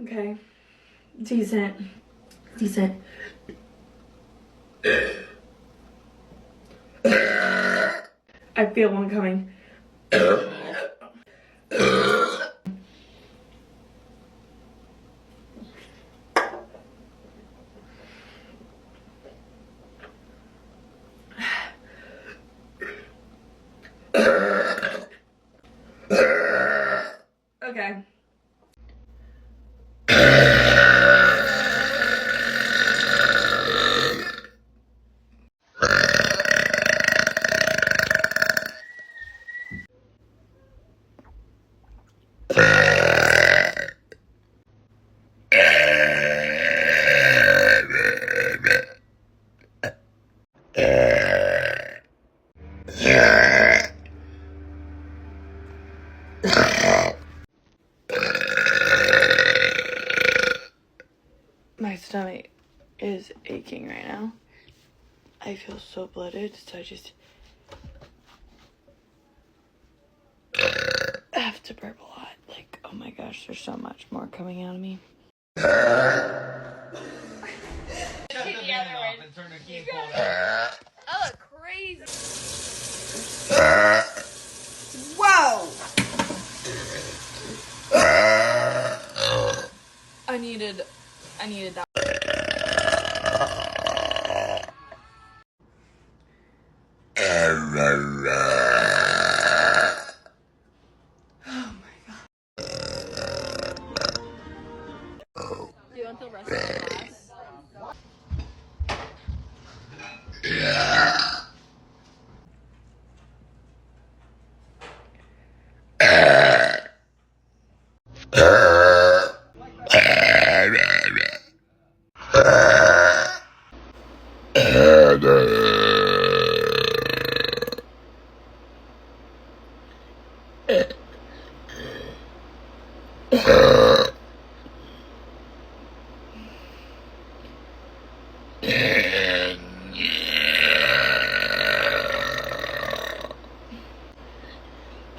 Okay. Decent. Decent. I feel one coming. Okay. My stomach is aching right now. I feel so bloated, so I just have to burp a lot. Like, oh my gosh, there's so much more coming out of me. Oh, crazy. Whoa! I needed that. Oh my god. Do you want the rest of the glass?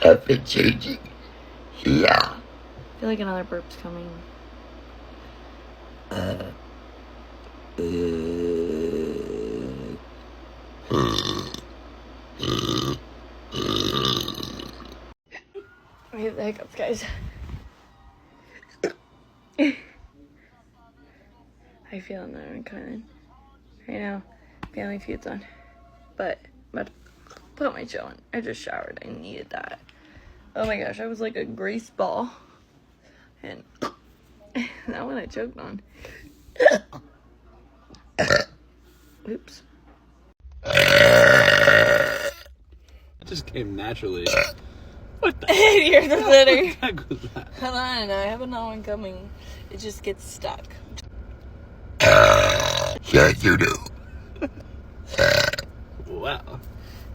I've been changing. Yeah. I feel like another burp's coming. I have the hiccups, guys. I feel another one coming right now. Family Feud's on, but I'm about to put my show on. I just showered. I needed that. Oh my gosh, I was like a grease ball, and that one I choked on. Oops. It just came naturally. What the Here's the litter. heck was that? Hold on, I have another one coming. It just gets stuck. Yeah, you do. Wow.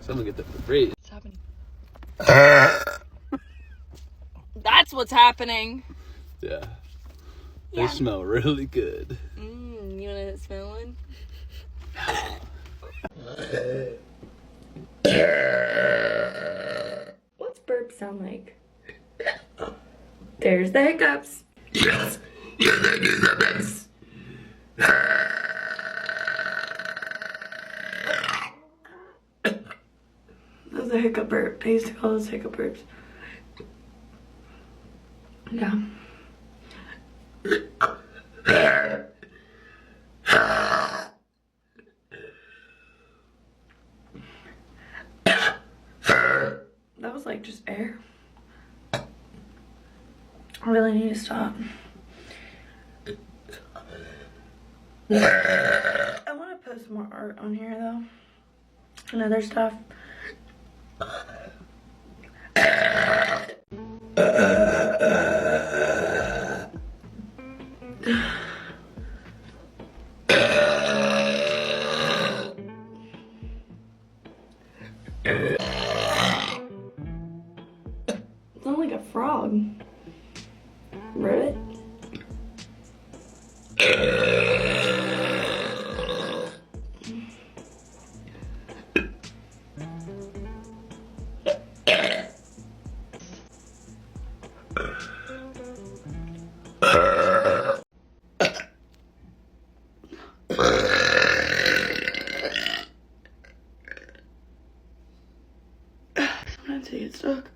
Someone get that for free. What's happening? That's what's happening. Yeah. They smell really good. You want to smell one? What's burp sound like? There's the hiccups. Yes. Yes, I do the best. That was a hiccup burp. I used to call those hiccup burps. Yeah. That was like just air. I really need to stop. I want to post more art on here though, and other stuff. Sound like a frog. Ribbit. Sometimes they get stuck.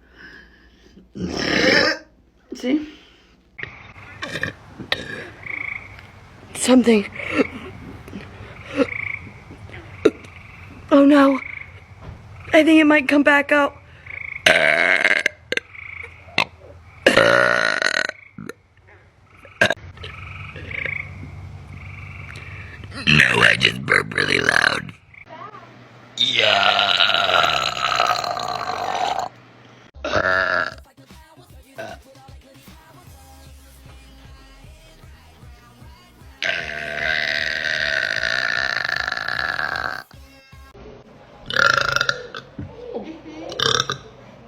See? Something. Oh no. I think it might come back out. No, I just burp really loud. Yeah.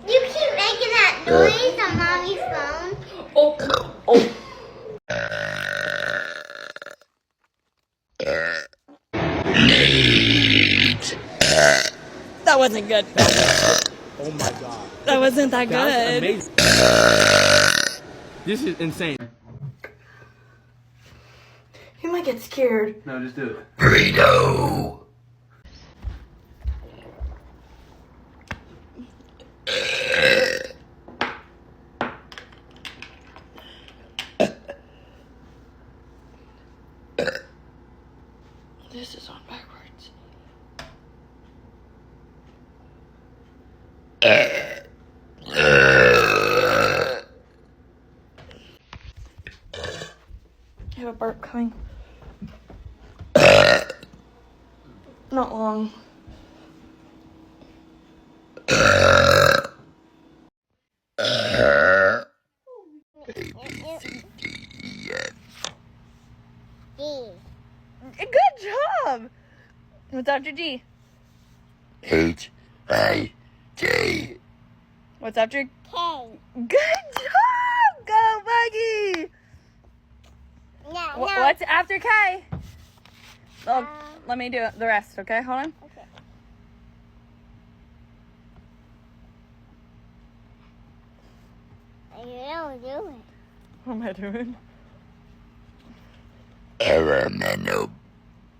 You keep making that noise on mommy's phone. Oh. That wasn't good. Oh my god. That wasn't that That's good. amazing. This is insane. You might get scared. No, just do it. Burrito. This is on backwards. I have a burp coming. Not long. Good job! What's after G? H-I-J. What's after? K. Good job! Go, Buggy! No, What's after K? Well, let me do the rest, okay? Hold on. Okay. You don't do it. What am I doing? Elemental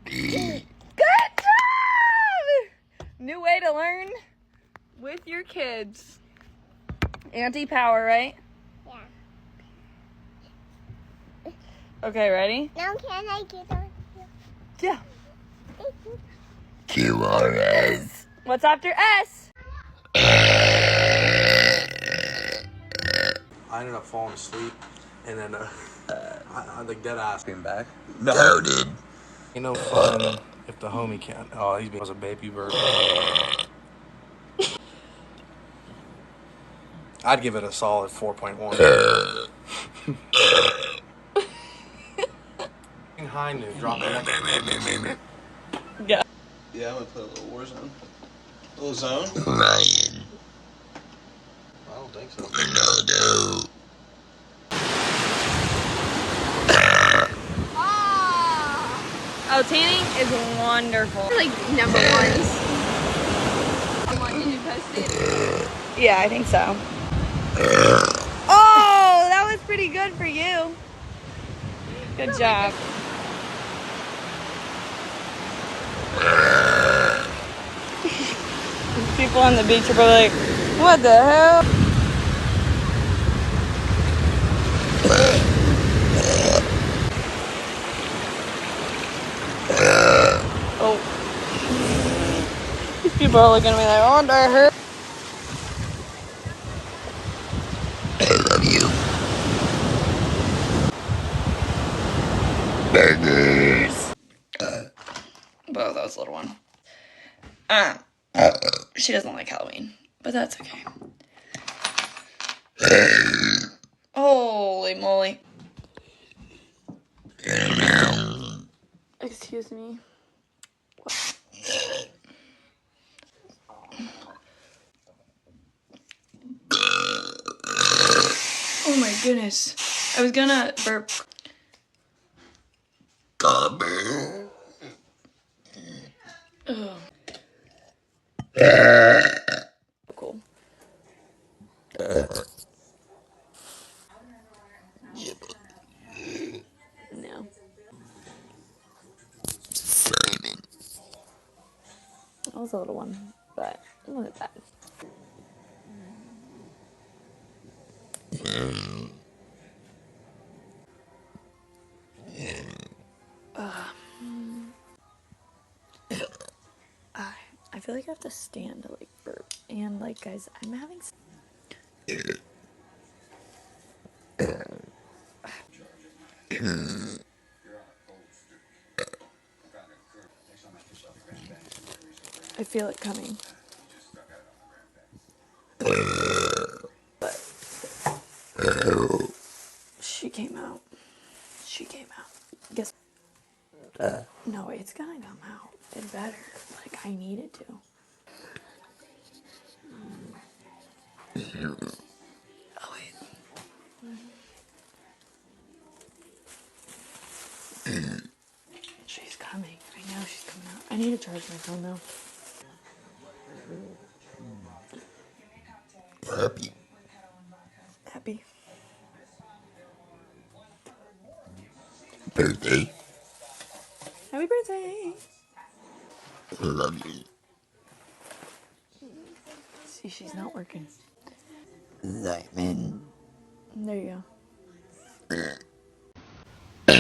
B. Good job! New way to learn with your kids. Anti-power, right? Yeah. Okay, ready? Now can I get on? Yeah. Q-R-S. What's after S? I ended up falling asleep, and then I like dead ass came back. Noted. Ain't no fun if the homie can't. Oh, he was a baby bird. I'd give it a solid 4.1. High news, drop it. Yeah. Yeah, I'm gonna play a little Warzone. A little zone? Ryan. I don't think so. Ronaldo. Oh, tanning is wonderful. Like number ones. Did you post it? Yeah, I think so. Oh, that was pretty good for you. Good job. People on the beach are probably like, what the hell? Oh. These people are looking at me like, oh, do I hurt? I love you. Burgers. Whoa, that was a little one. She doesn't like Halloween, but that's okay. Holy moly. Excuse me. Oh my goodness. I was gonna burp. Gobber. Oh. Cool. No. It was a little one, but it wasn't bad. I feel like I have to stand to like burp. And like, guys, I'm having. I feel it coming. But she came out. She came out. Guess. No, it's gonna come out. It better. Like, I need it to. Oh, wait. She's coming. I know she's coming out. I need to charge my phone though. Puppy. Happy. Birthday. Happy birthday. Love you. See, she's not working. Diamond. There you go.